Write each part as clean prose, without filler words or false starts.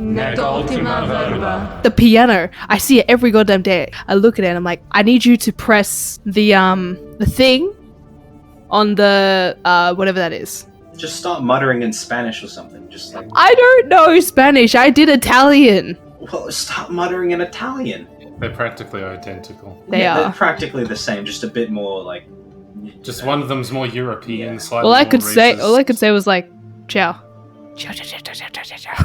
Nec Ultima Verba. The piano. I see it every goddamn day. I look at it and I'm like, I need you to press the thing on the whatever that is. Just start muttering in Spanish or something. Just like, I don't know Spanish. I did Italian. well, start muttering in Italian. They're practically identical. They are. They're practically the same, just a bit more like. Just one of them's more European, Yeah. slightly All I more could say, racist. all I could say was like, ciao. Ciao, ciao, ciao, ciao, ciao, ciao, ciao.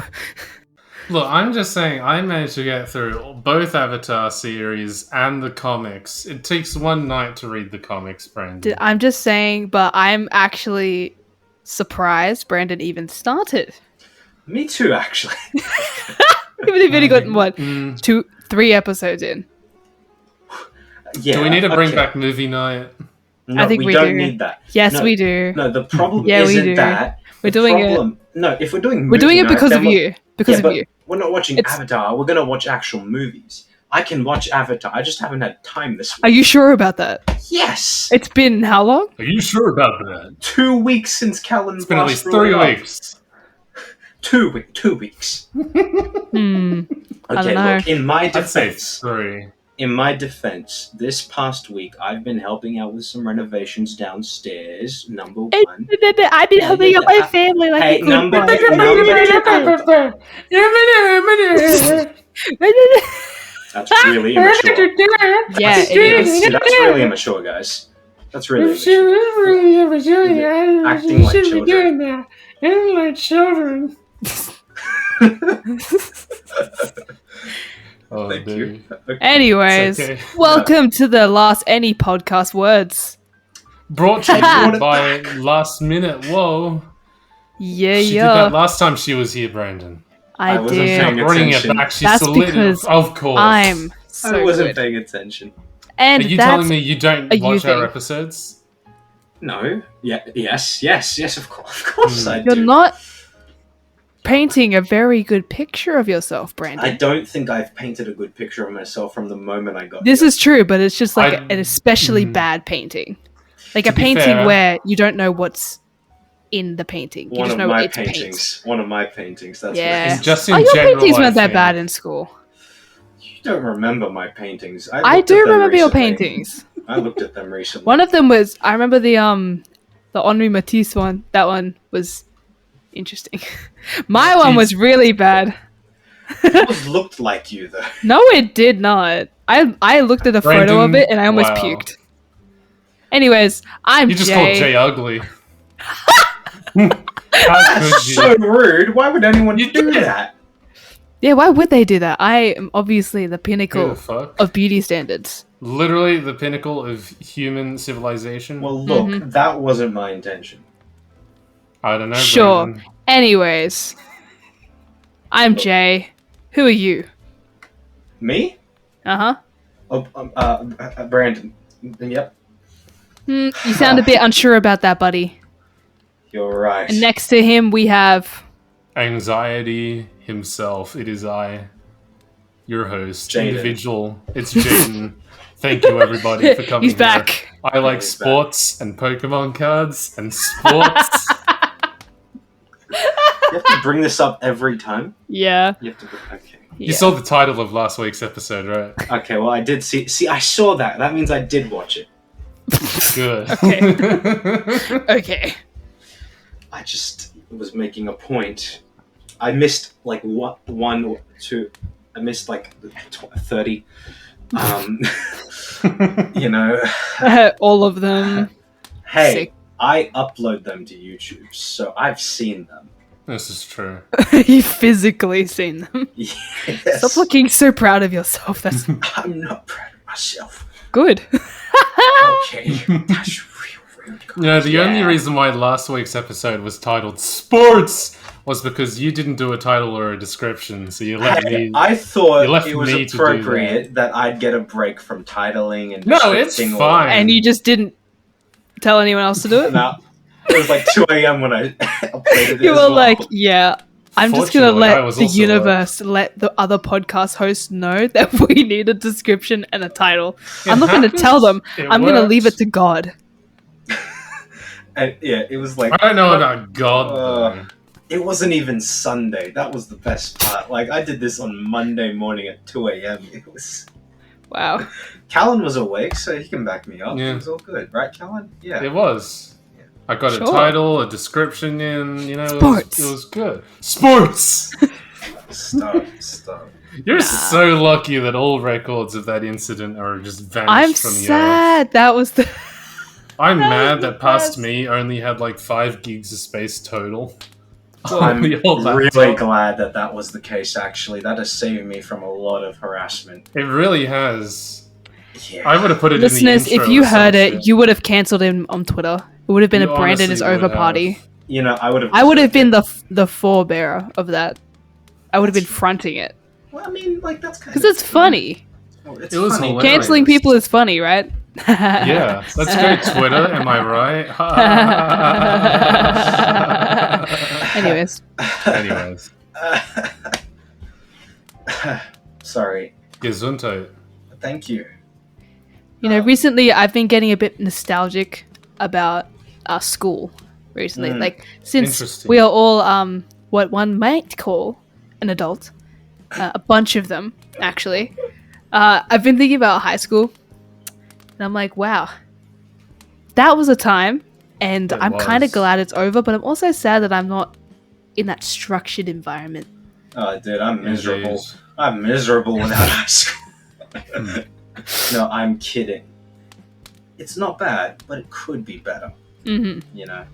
Look, I'm just saying, I managed to get through both Avatar series and the comics. It takes one night to read the comics, Brandon. I'm just saying, but I'm actually surprised Brandon even started. Me too, actually. Even if he got what, Mm. 3 episodes in. Yeah. Do we need to bring okay. back movie night? No, I think we don't do. need that. Yes, No, we do. No, the problem Yeah, we isn't do. that. We're The doing it. problem, no, if we're doing We're doing movie it night, because then of we're- you. Because of but you. We're not watching It's- Avatar. We're gonna watch actual movies. I can watch Avatar. I just haven't had time this Are week. you sure about that? Yes. It's been how long? Are you sure about that? 2 weeks since Callan. It's been at least 3 weeks. 2 weeks. Hmm. I Okay, don't know. look. In my I'd say defense, 3. this past week I've been helping out with some renovations downstairs. Number one. I did helping out my family like Hey, a good number boy. That's really immature. Yeah, it is. That's really immature, guys. That's really immature. Acting like children. Oh, Thank dude. you. Okay. Anyways, It's okay. welcome to the Last Any Podcast Words. Brought to Brought you it by back. Last Minute. Whoa. Yeah, She did that yeah. last time she was here, Brandon. I wasn't did. paying Bringing it attention. back, she That's solidified. because Of course. I'm so I wasn't good. paying attention. And Are you that's telling me you don't a you watch our thing. episodes? No. Yeah. Yes. Of course I you're do. not painting a very good picture of yourself, I Brandon. don't think I've painted a good picture of myself from the moment I got This here. is true, but it's just like I- an especially Mm. bad painting. Like To a be painting fair- where you don't know what's in the painting. You one just of know my it's paint. paintings. One of my paintings. That's Yeah. what it is. Just in Oh, your general, paintings I weren't that think. bad in school. You don't remember my paintings. I looked do at them remember your recently. paintings. I looked at them recently. One of them was, I remember the Henri Matisse one. That one was interesting. My one was really bad. Yours looked like you though. No, it did not. I looked at a photo of Brandon, it and I almost wow. puked. Anyways, I'm You just Jay. called Jay ugly. How That's could you? so rude. Why would anyone You do did. that? Yeah, why would they do that? I am obviously the Who pinnacle the fuck? of beauty standards. Literally the pinnacle of human civilization. Well, look, Mm-hmm. that wasn't my intention. I don't know. Sure. Brandon. Anyways, I'm Jay. Who are you? Me? Uh-huh. Brandon. Yep, You sound a bit unsure about that, buddy. you're right. And next to him, we have... Anxiety himself. It is I, your host, Jaden. individual. It's Jaden. Thank you, everybody, for coming. He's here. back. I like He's sports and Pokemon cards and sports. You have to bring this up every time. Yeah. You have to. Okay. You saw the title of last week's episode, right? Okay. Well, I did see. See, I saw that. That means I did watch it. Good. Okay. I just was making a point. I missed like one or two. I missed like 30. You know. All of them. Hey, Sick. I upload them to YouTube, so I've seen them. This is true. You've physically seen them. Yes. Stop looking so proud of yourself. That's I'm not proud of myself. good. Okay, that's real rude. You know, the only Yeah. reason why last week's episode was titled Sports was because you didn't do a title or a description, so you let me... I thought You left it was me to do appropriate that I'd get a break from titling and No, it's descripting all fine. And you just didn't tell anyone else to do that. it? Now, it was like 2 a.m. when I uploaded it. You as were well. like, yeah, I'm just going to Fortunately, I let was the also universe, let the other podcast hosts know that we need a description and a title. I'm not going to happens. tell them. It I'm going to leave it works. to God. And, yeah, it was like I don't know about God, Uh, though. It wasn't even Sunday. That was the best part. Like, I did this on Monday morning at 2 a.m. It was... Wow. Callan was awake, so he can back me up. Yeah. It was all good. Right, Callan? Yeah. It was. Yeah. I got Sure. a title, a description in, Sports. It was good. Sports! Stop. You're so lucky that all records of that incident are just vanished I'm from the earth. sad. That was the. I'm That mad was the that past best. me only had like 5 gigs of space total. I'm The old really laptop. glad that was the case, actually. That has saved me from a lot of harassment. It really has. Yeah. I would have put it Listeners, in the intro if you or some heard it, shit. you would have cancelled him on Twitter. It would have been You a Brandon is honestly over would have. party. You know, I would have... I would have been the forebearer of that. I would have been fronting it. Well, I mean, like, that's kind of... Because it's funny. Well, it's It was funny. hilarious. Cancelling people is funny, right? Yeah, let's go Twitter, am I right? Anyways. Anyways. Sorry. Gesundheit. Thank you. You know, recently I've been getting a bit nostalgic about our school recently. Like, since Interesting. we are all what one might call an adult, a bunch of them, actually. I've been thinking about high school, and I'm like, wow, that was a time, and It I'm kind of was. glad it's over, but I'm also sad that I'm not in that structured environment. Oh, dude, I'm miserable. Indeed. I'm miserable without high school. No, I'm kidding. It's not bad, but it could be better. Mm-hmm. You know,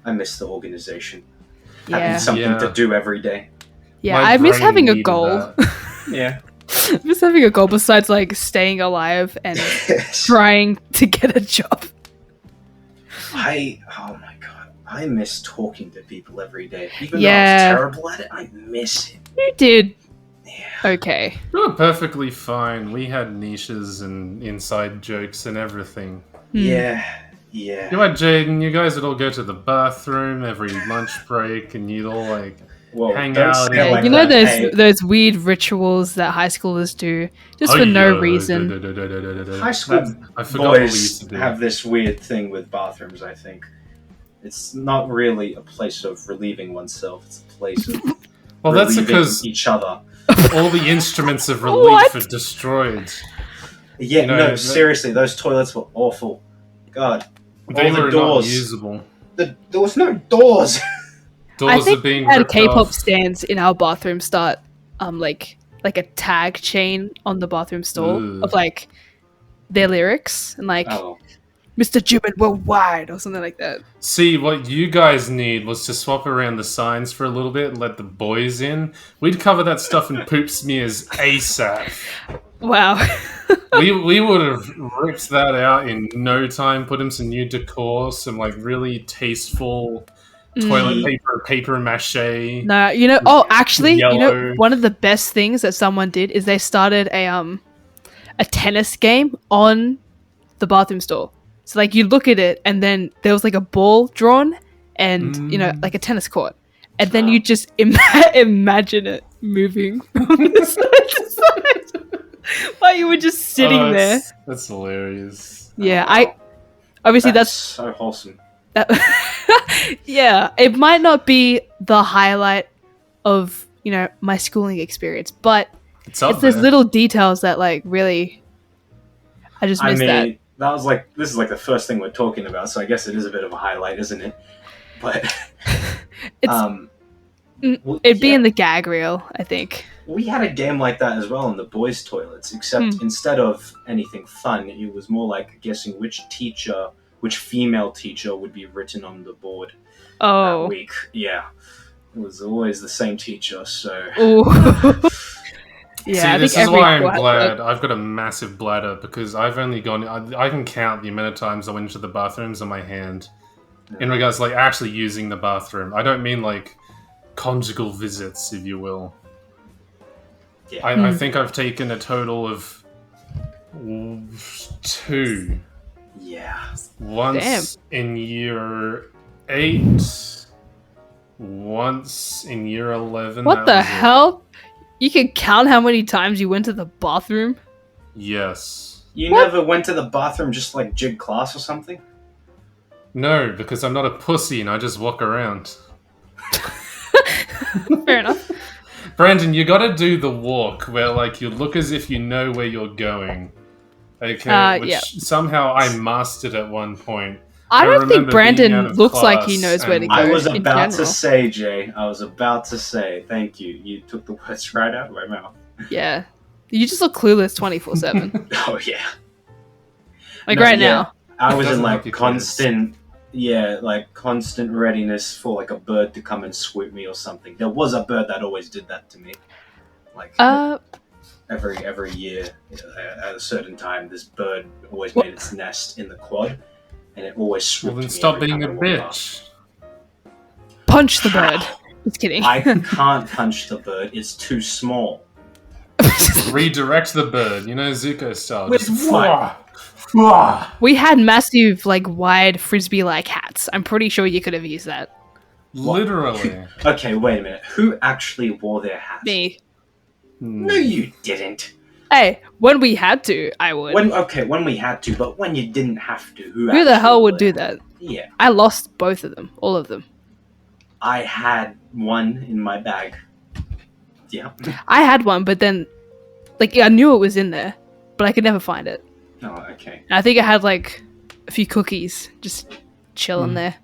I miss the organization. Yeah. Having something Yeah. to do every day. Yeah, My I miss brain having a needed goal. that. Yeah. I miss having a goal besides, like, staying alive and trying to get a job. Oh my god, I miss talking to people every day. Even Yeah. though I was terrible at it, I miss it. You did Yeah. okay. We were perfectly fine. We had niches and inside jokes and everything. Yeah. You had Jaden, you guys would all go to the bathroom every lunch break and you'd all like Well, hang don't out. say it Yeah, like you know that. Hey, those weird rituals that high schoolers do just for no reason. high school I forgot what we used boys to do. have this weird thing with bathrooms, I think. It's not really a place of relieving oneself, it's a place of Well, that's relieving because each other. all the instruments of relief What? are destroyed. Yeah, You know, no, that- seriously, those toilets were awful. God. They all the were doors. not usable. There was no doors. I Doors think are being we had ripped K-pop off. stands in our bathroom start, like a tag chain on the bathroom stall Ooh. of like their lyrics and like Oh. Mr. Jimin Worldwide or something like that. See, what you guys need was to swap around the signs for a little bit and let the boys in. We'd cover that stuff in poop smears ASAP. Wow. we would have ripped that out in no time, put in some new decor, some like really tasteful toilet paper mache. No, you know. Oh, actually, you know, Yellow. one of the best things that someone did is they started a tennis game on the bathroom stall. So like you look at it, and then there was like a ball drawn, and you know, like a tennis court, and then you just imagine it moving from the side to side while you were just sitting there. That's hilarious. Yeah, obviously that's so wholesome. that. Yeah, it might not be the highlight of, you know, my schooling experience, but It's up it's those there. little details that like really I just I miss mean, that. was like, this is like the first thing we're talking about, so I guess it is a bit of a highlight, isn't it? But, It's well, it'd be yeah, in the gag reel, I think. we had a game like that as well in the boys' toilets, except instead of anything fun, it was more like guessing which female teacher would be written on the board that Oh. week. Yeah. It was always the same teacher, so... Ooh. Yeah, See, I this think is every why I'm school has glad that. I've got a massive bladder because I've only gone. I can count the amount of times I went into the bathrooms on my hand. In regards to like actually using the bathroom, I don't mean like conjugal visits, if you will. Yeah. I think I've taken a total of 2. Yeah. Once in year 8, once in year 11. What that the was it. hell? You can count how many times you went to the bathroom? Yes. You What? never went to the bathroom just like jig class or something? No, because I'm not a pussy and I just walk around. Fair enough. Brandon, you got to do the walk where like you look as if you know where you're going. Okay, which somehow I mastered at one point. I don't think remember being out Brandon of looks like he class knows where to and- go. I was in about to general. say, Jay. I was about to say. Thank you. You took the words right out of my mouth. Yeah. You just look clueless 24/7. Oh yeah. Like No, right yeah. now. I was in Doesn't like look constant, constant readiness for like a bird to come and swoop me or something. There was a bird that always did that to me. Like every year at a certain time, this bird always made its nest in the quad, and it always swooped Well, then me stop every being a time I walked past. bitch. Punch the bird. Just kidding. I can't punch the bird; it's too small. Redirect the bird, you know, Zuko style. With Just what? We had massive, like, wide frisbee-like hats. I'm pretty sure you could have used that. literally. Okay, wait a minute. Who actually wore their hats? Me. No, you didn't. Hey, when we had to, I would. When we had to, but when you didn't have to, Who the hell would do that? Yeah, I lost both of them. All of them. I had one in my bag. Yeah. I had one, but then, like, I knew it was in there, but I could never find it. Oh, okay. And I think I had, like, a few cookies just chilling there.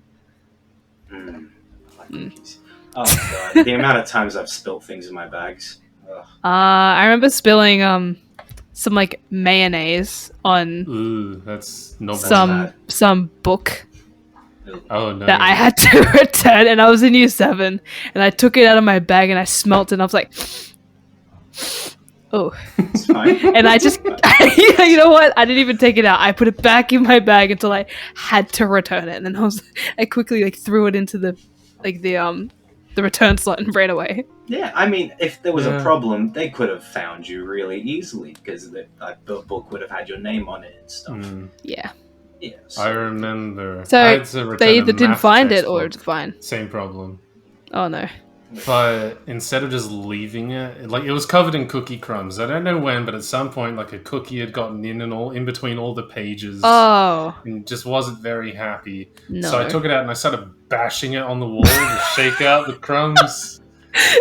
I like cookies. Oh god, the amount of times I've spilt things in my bags. Ugh. I remember spilling some like mayonnaise on Ooh, that's not some book Oh no. that I had to return, and I was in year 7, and I took it out of my bag and I smelt it, and I was like, oh. It's fine. And I just, you know what? I didn't even take it out. I put it back in my bag until I had to return it, and then I quickly like threw it into the return slot and ran away. Yeah, I mean, if there was a problem, they could have found you really easily because the book would have had your name on it and stuff. Yeah. Yeah. I remember. I So had to return they a either didn't math find it textbook. or it's fine. Same problem. Oh no. But instead of just leaving it, like it was covered in cookie crumbs. I don't know when, but at some point, like a cookie had gotten in and all in between all the pages. Oh And just wasn't very happy. no. So I took it out and I started bashing it on the wall to shake out the crumbs.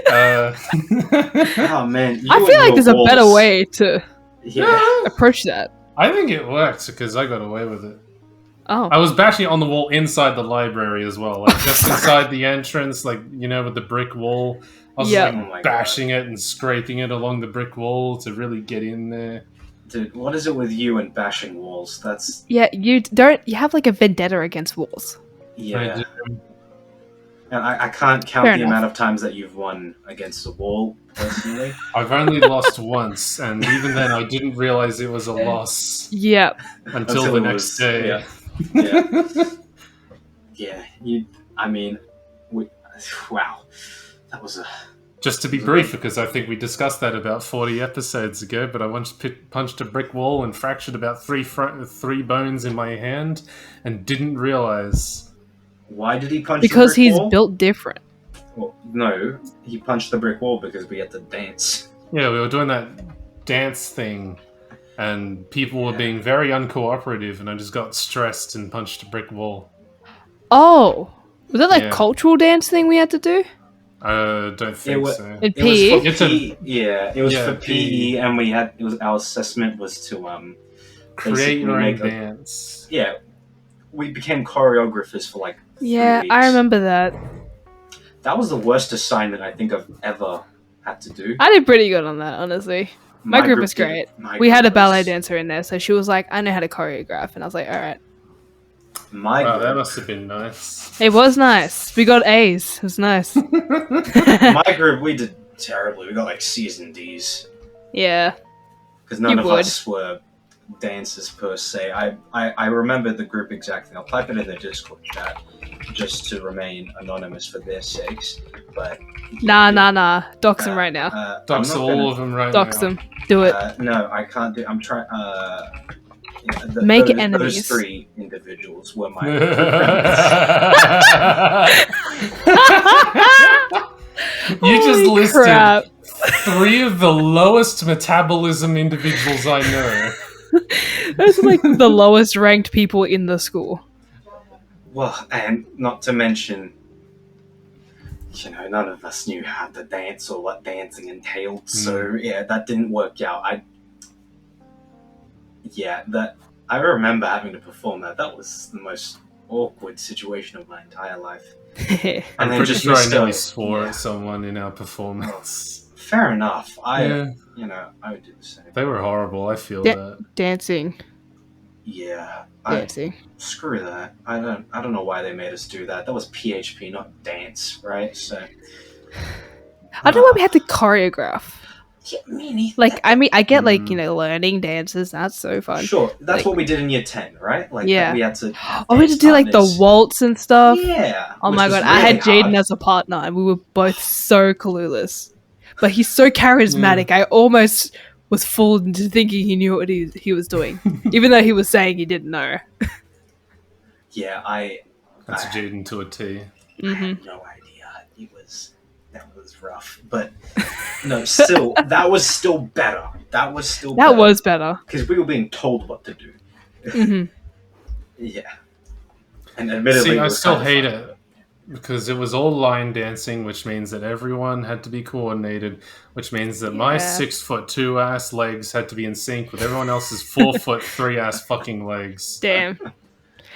Oh man, I feel like there's a better way to Yeah. approach that. I think it worked because I got away with it. Oh. I was bashing it on the wall inside the library as well, like just inside the entrance, like you know, with the brick wall. I was Yeah. like Oh my bashing it and scraping it along the brick wall to really get in there. Dude, what is it with you and bashing walls? That's Yeah, you have like a vendetta against walls. yeah. I And I can't count Fair the enough. amount of times that you've won against a wall personally. I've only lost once, and even then, I didn't realize it was a loss Yeah. until the it next was- day. Yeah. Yeah. Yeah. Wow. That was a. Just to be brief, because I think we discussed that about 40 episodes ago, but I once punched a brick wall and fractured about three bones in my hand, and didn't realize. Why did he punch? Because the brick he's wall? built different. Well, no, he punched the brick wall because we had to dance. Yeah, we were doing that dance thing, and people were being very uncooperative, and I just got stressed and punched a brick wall. Oh. Was that like Yeah. cultural dance thing we had to do? I don't think wa- so. In It was PE? for It's a- PE. Yeah, it was Yeah, for PE, PE. and we had our assessment was to Create your own make a- dance. yeah, we became choreographers for like 3 Yeah, weeks. I remember that. That was the worst assignment I think I've ever had to do. I did pretty good on that, honestly. My group was great. We had a ballet dancer in there, so she was like, I know how to choreograph. And I was like, all right. My Wow, that group, must have been nice. It was nice. We got A's. It was nice. my group, we did terribly. We got like C's and D's Yeah. because none You of would. us were dancers per se. I remember the group exactly. I'll type it in the Discord chat just to remain anonymous for their sakes. But Nah. Dox them right now. Dox I'm not all gonna- of them right Dox now. them. Do it. No, I can't do. I'm trying. Make those, enemies. Those 3 individuals were my. You just Holy listed crap. 3 of the lowest metabolism individuals I know. Those are like the lowest ranked people in the school. Well, and not to mention none of us knew how to dance or what dancing entailed. So yeah, that didn't work out. I remember having to perform that. That was the most awkward situation of my entire life. I'm pretty sure I nearly swore at someone in our performance. Fair enough. I would do the same. They were horrible. I feel that. Dancing. Yeah. Dancing. Screw that. I don't know why they made us do that. That was PHP, not dance, right? So I don't know why we had to choreograph. Yeah, me neither. Like, I mean, I get learning dances. That's so fun. Sure, that's what we did in year 10, right? Like, yeah, we had to. We had to do like the waltz and stuff. Yeah. Oh my god, I had Jaden as a partner, and we were both so clueless. But he's so charismatic. I almost was fooled into thinking he knew what he was doing, even though he was saying he didn't know. Yeah, that's Jaden to a T. I had no idea. That was rough, but no, still, that was still better. That was better because we were being told what to do. Yeah, and admittedly, I still hate it because it was all line dancing, which means that everyone had to be coordinated, which means that my 6'2" ass legs had to be in sync with everyone else's 4'3" ass fucking legs. Damn.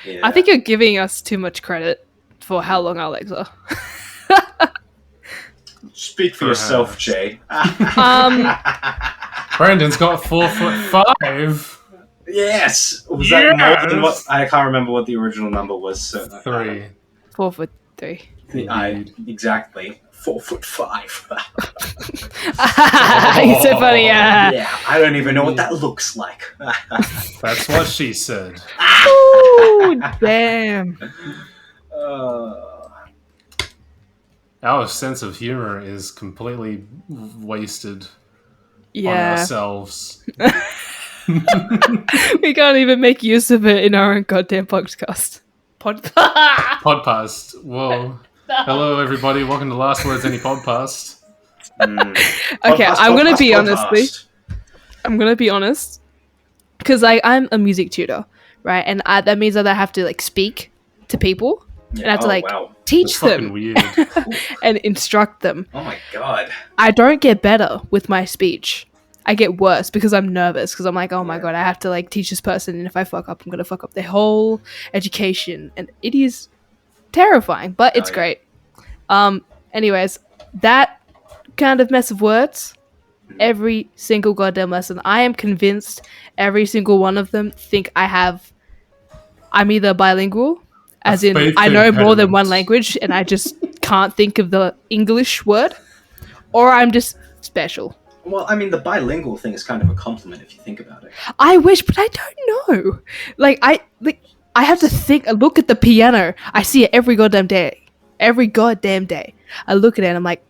Yeah. I think you're giving us too much credit for how long our legs are. Speak for yourself, Jay. Brandon's got 4'5". Yes. Was that more than what? I can't remember what the original number was. So 3. 4'3". Exactly. 4'5". You're so funny. Yeah, I don't even know what that looks like. That's what she said. Ooh, damn. Our sense of humor is completely wasted on ourselves. We can't even make use of it in our own goddamn podcast. Podcast. Whoa. Hello, everybody. Welcome to Last Words Any Podcast. Okay, I'm going to be honest. Because I'm a music tutor, right? And that means that I have to like speak to people. And I have to teach them and instruct them. Oh my god. I don't get better with my speech. I get worse because I'm nervous because I'm like, oh my god, I have to like teach this person, and if I fuck up, I'm gonna fuck up their whole education, and it is terrifying, but it's great. Anyways, that kind of mess of words, every single goddamn lesson, I am convinced every single one of them think I'm either bilingual, as in I know more than one language and I just can't think of the English word, or I'm just special. Well, I mean, the bilingual thing is kind of a compliment if you think about it. I wish, but I don't know. I have to look at the piano. I see it every goddamn day. Every goddamn day. I look at it and I'm like,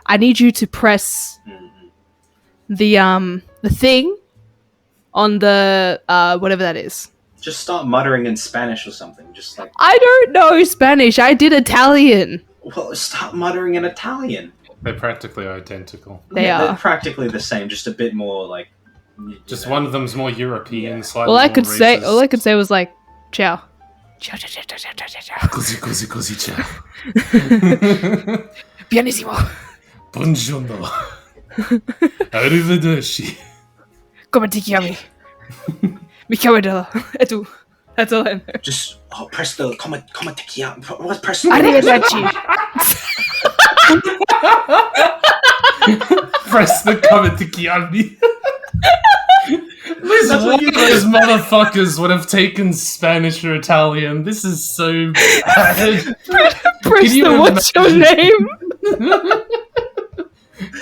I need you to press the thing on the whatever that is. Just start muttering in Spanish or something. Just like, I don't know Spanish. I did Italian. Well, start muttering in Italian. They're practically identical. They're practically the same, just a bit more like. Just one of them's more European, slightly all I more could racist. All I could say was like, ciao. Ciao, ciao, ciao, ciao, ciao, ciao. Così, ciao. Pianissimo. Buongiorno. Arrivederci. Come ti chiami? Mi chiamo Della. E tu? That's all I know. Just press the come ti chiami. What press? Arrivederci. Press the come ti chiami. At least one of those motherfuckers would have taken Spanish or Italian. This is so bad. Press the what's your name?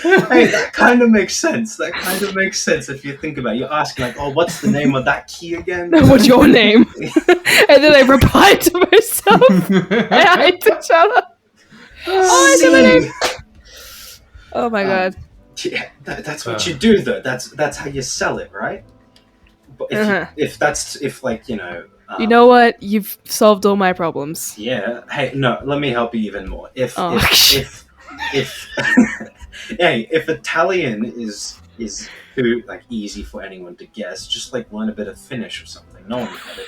Hey, that kind of makes sense. If you think about it. You're asking like, oh, what's the name of that key again? What's your name? And then I replied to myself. I hate each other. Oh, I said my name. Oh my god. Yeah, that's what you do though. That's how you sell it, right? But if you know what? You've solved all my problems. Yeah. Hey, no. Let me help you even more. If Italian is too like easy for anyone to guess, just like learn a bit of Finnish or something. No one will get it.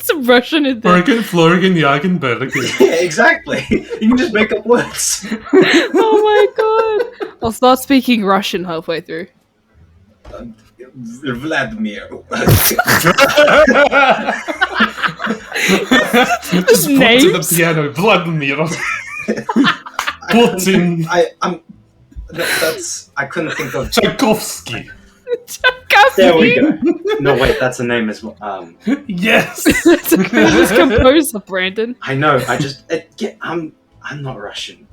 some Russian in there. Florian, Jagenberg. Yeah, exactly. You can just make up words. Oh my god! I'll start speaking Russian halfway through. Vladimir. Just put to the piano, Vladimir. Putin. I couldn't think of Tchaikovsky. There we go. No, wait, that's the name as well. Yes. It's a famous composer, Brandon. I know. I'm not Russian.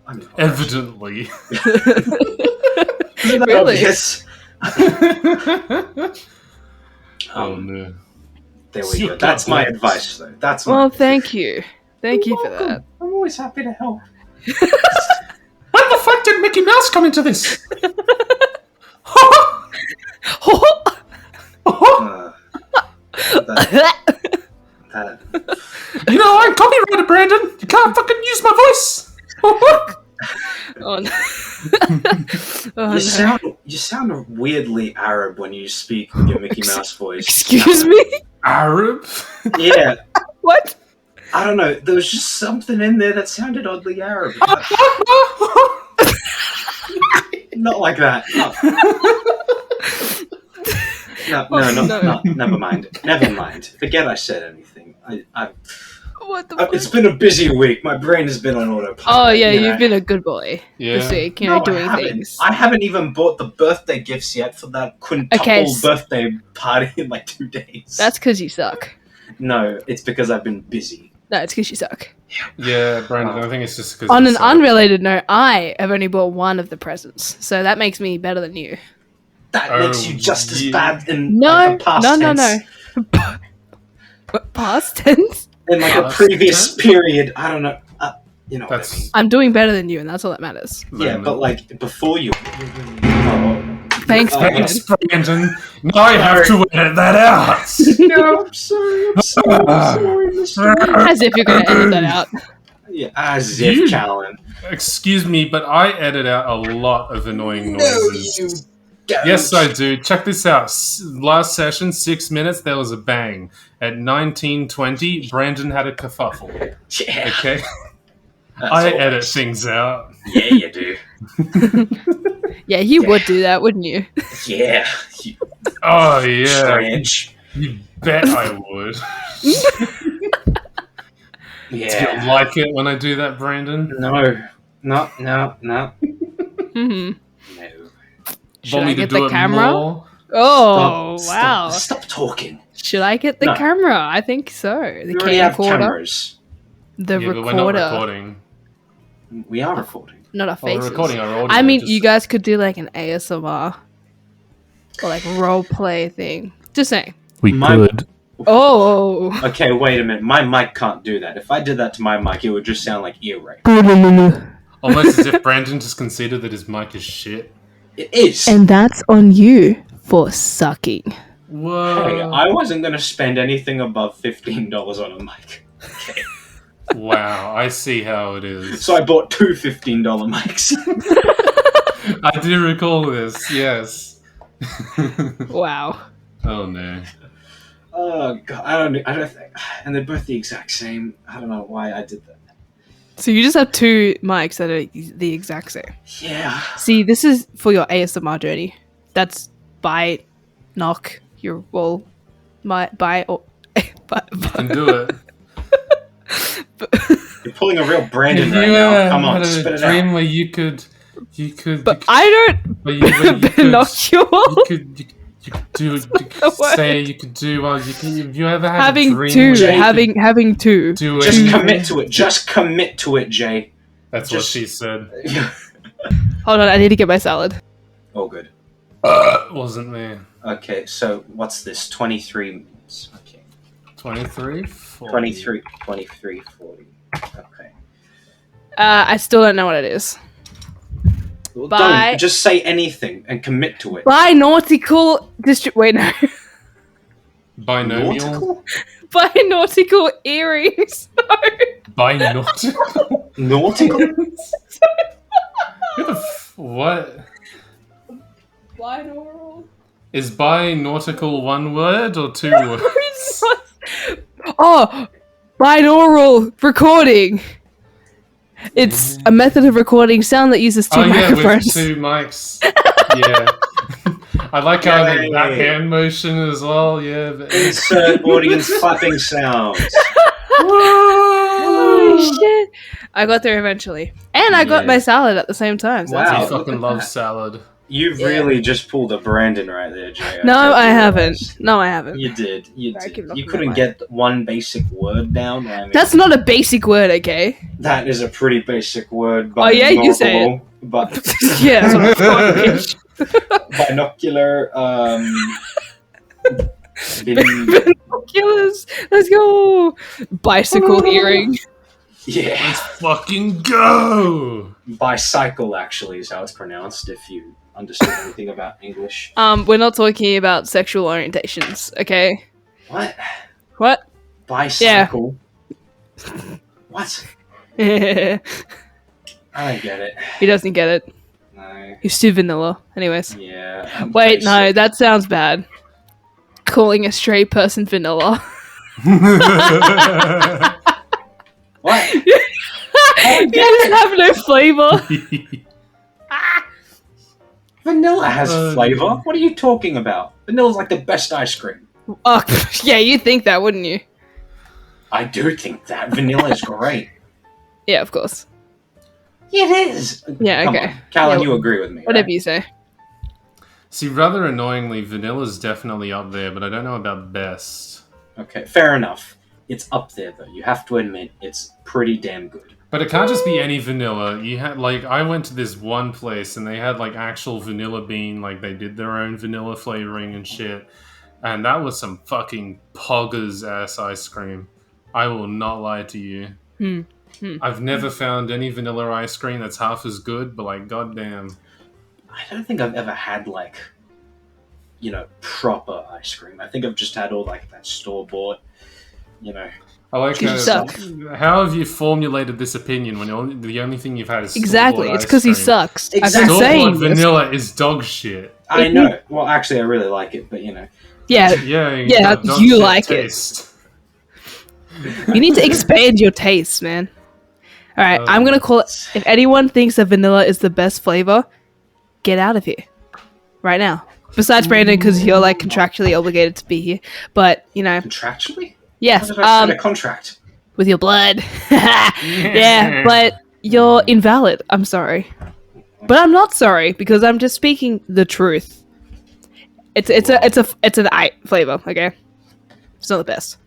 I'm not Evidently. Russian. Really? Yes. No. There we go. That's my advice, though. Well, thank you. Thank you for that. I'm always happy to help. When the fuck did Mickey Mouse come into this? You know, I'm copyrighted, Brandon. You can't fucking use my voice. Oh, no. You sound weirdly Arab when you speak your Mickey Mouse voice. Excuse me? Arab? Yeah. What? I don't know. There was just something in there that sounded oddly Arab. Not like that. No. Never mind. Forget I said anything. What the fuck? It's been a busy week. My brain has been on autopilot. Oh, yeah, you've been a good boy this week, doing I things. I haven't even bought the birthday gifts yet for that quintuple birthday party in like 2 days. That's because you suck. No, it's because I've been busy. No, it's because you suck. Yeah, Brandon, I think it's just because... On an unrelated note, I have only bought one of the presents, so that makes me better than you. That makes you just as bad in No, the past tense. No. Past tense? In like a previous period, I don't know. You know what I mean. I'm doing better than you, and that's all that matters. Yeah, but like before you. Thanks, Brandon. Now I have to edit that out. No, I'm sorry, Mr. As if you're going to edit that out. Yeah, as if, Callan. Excuse me, but I edit out a lot of annoying noises. No, you don't. Yes, I do. Check this out. Last session, 6 minutes, there was a bang. At 19:20, Brandon had a kerfuffle. Yeah. Okay? I edit things out. Yeah, you do. Yeah, you would do that, wouldn't you? Yeah. Oh, yeah. Strange. You bet I would. Yeah. Do you like it when I do that, Brandon? No. Mm-hmm. No. Should I get the camera? Oh, wow. Stop talking. Should I get the camera? I think so. The We already have camcorder. cameras. The Yeah, recorder. but we're not recording. We are recording. Not our faces. We're recording our audio. I mean, you guys could do like an ASMR or like role play thing. Just saying. We could. Oh. Okay, wait a minute. My mic can't do that. If I did that to my mic, it would just sound like ear rape. Almost as if Brandon just conceded that his mic is shit. It is. And that's on you for sucking. Whoa. Hey, I wasn't going to spend anything above $15 on a mic. Okay. Wow, I see how it is. So I bought two $15 mics. I do recall this, yes. Wow. Oh no. Oh god, I don't think, and they're both the exact same. I don't know why I did that. So you just have two mics that are the exact same. Yeah. See, this is for your ASMR journey. That's buy, knock, your wall, buy or You can do it. You're pulling a real Brandon right now. Come on, spit it dream out. where you could. But I don't binocular. You could do. Say you could do. Have you ever had having a dream? two, where you having two. do Just it? commit to it. Just commit to it, Jay. That's what she said. Hold on, I need to get my salad. Oh, good. Wasn't me. Okay, so what's this? 23 minutes. Okay. 23? 23, 40. Okay. I still don't know what it is. Well, Bye. don't. Just say anything and commit to it. Binautical district. Wait, no. Binomial? Nautical? Binautical earrings. No. Binautical? Nautical? Who the what? Binaural. Is binautical one word or two words? Oh, binaural recording. It's a method of recording sound that uses two microphones. With two mics. Yeah. I like how that hand motion as well. Yeah. Insert audience clapping sounds. Holy shit! I got there eventually, and I got my salad at the same time. So wow, I fucking love salad. You really just pulled a Brandon right there, Jay. No, I haven't. No, I haven't. You did. You did. You couldn't get one basic word down. I mean, that's not a basic word, okay? That is a pretty basic word. Oh yeah, you say it. But yeah, that's what binocular. Binoculars. Let's go. Bicycle hearing. Yeah. Let's fucking go. Bicycle actually is how it's pronounced. If you understand anything about English. We're not talking about sexual orientations, okay? What? Bicycle. Yeah. What? I don't get it. He doesn't get it. No. He's too vanilla. Anyways. Yeah. Wait, no, that sounds bad. Calling a straight person vanilla. What? You just have no flavor. Vanilla has flavor. What are you talking about? Vanilla's like the best ice cream. Oh, yeah, you'd think that, wouldn't you? I do think that. Vanilla is great. Yeah, of course. Yeah, it is. Yeah, Come okay. on. Callan, yeah, you agree with me, whatever right? you say. See, rather annoyingly, vanilla's definitely up there, but I don't know about best. Okay, fair enough. It's up there, though. You have to admit, it's pretty damn good. But it can't just be any vanilla. You had, like, I went to this one place and they had, like, actual vanilla bean, like, they did their own vanilla flavoring and shit. And that was some fucking poggers ass ice cream. I will not lie to you. I've never found any vanilla ice cream that's half as good, but, like, goddamn. I don't think I've ever had, like, you know, proper ice cream. I think I've just had all, like, that store-bought, you know... I like how have you formulated this opinion when the only thing you've had is exactly? It's because he sucks. Exactly. I've been saying vanilla is dog shit. I know. Well, actually, I really like it, but you know. Yeah, you like taste. it. You need to expand your taste, man. All right, I'm gonna call it. If anyone thinks that vanilla is the best flavor, get out of here right now. Besides Brandon, because you're like contractually obligated to be here, but you know, contractually. Yes, a contract with your blood. Yeah, but you're invalid. I'm sorry, but I'm not sorry because I'm just speaking the truth. It's an I flavor. Okay, it's not the best.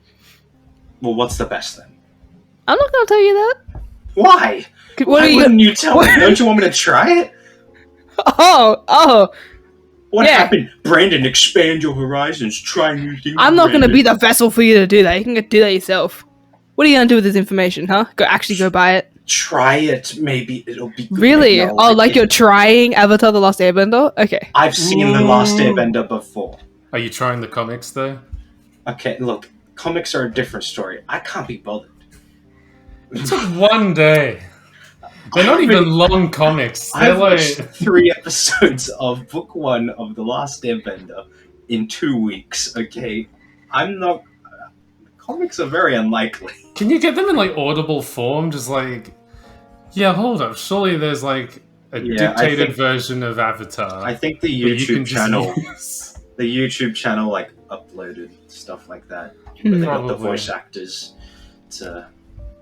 Well, what's the best then? I'm not gonna tell you that. Why? Why wouldn't you tell me? Don't you want me to try it? Oh. What happened? Brandon, expand your horizons, try new things. I'm not going to be the vessel for you to do that. You can do that yourself. What are you going to do with this information, huh? Go buy it? Try it. Maybe it'll be good. Really? Like you're trying Avatar The Last Airbender? Okay. I've seen The Last Airbender before. Are you trying the comics, though? Okay, look. Comics are a different story. I can't be bothered. It took one day. They're not even long comics. They're I've watched 3 episodes of book 1 of The Last Airbender in 2 weeks, okay? I'm not... comics are very unlikely. Can you get them in, like, audible form? Just like... Yeah, hold up. Surely there's, like, a dictated version of Avatar. I think the YouTube channel... the YouTube channel, like, uploaded stuff like that. But they got the voice actors to...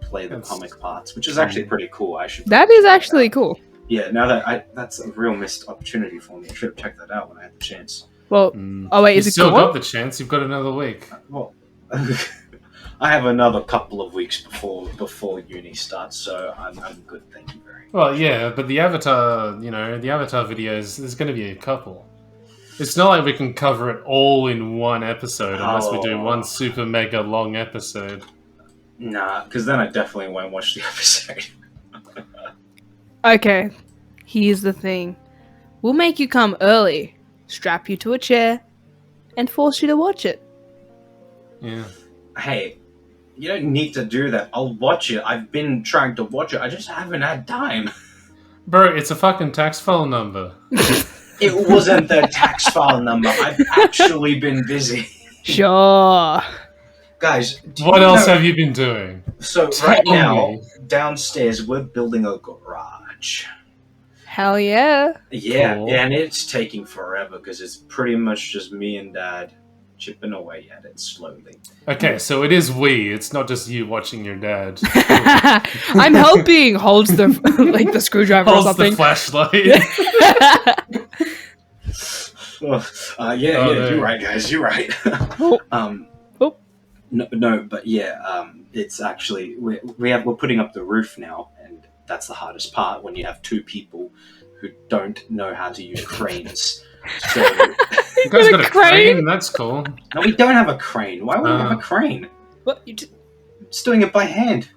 play the comic parts, which is actually pretty cool. That is actually cool. Yeah, now that that's a real missed opportunity for me. I should have checked that out when I had the chance. Well, oh wait, is it still got the chance? You've got another week. Well, I have another couple of weeks before uni starts, so I'm good. Thank you very much. Well, yeah, but the Avatar, the Avatar videos, there's going to be a couple. It's not like we can cover it all in one episode unless we do one super mega long episode. Nah, because then I definitely won't watch the episode. Okay, here's the thing. We'll make you come early, strap you to a chair, and force you to watch it. Yeah. Hey, you don't need to do that. I'll watch it. I've been trying to watch it. I just haven't had time. Bro, it's a fucking tax file number. It wasn't the tax file number. I've actually been busy. Sure. Guys, what else have you been doing? So right now, downstairs, we're building a garage. Hell yeah. Yeah, Cool. and it's taking forever because it's pretty much just me and Dad chipping away at it slowly. Okay, so it is we. It's not just you watching your dad. I'm helping. Holds the like the screwdriver or Holds the something. flashlight. You're right, guys. You're right. No, but yeah, it's actually we're putting up the roof now, and that's the hardest part when you have two people who don't know how to use cranes. So you guys got a crane? That's cool. No, we don't have a crane. Why would we have a crane? What? Just doing it by hand.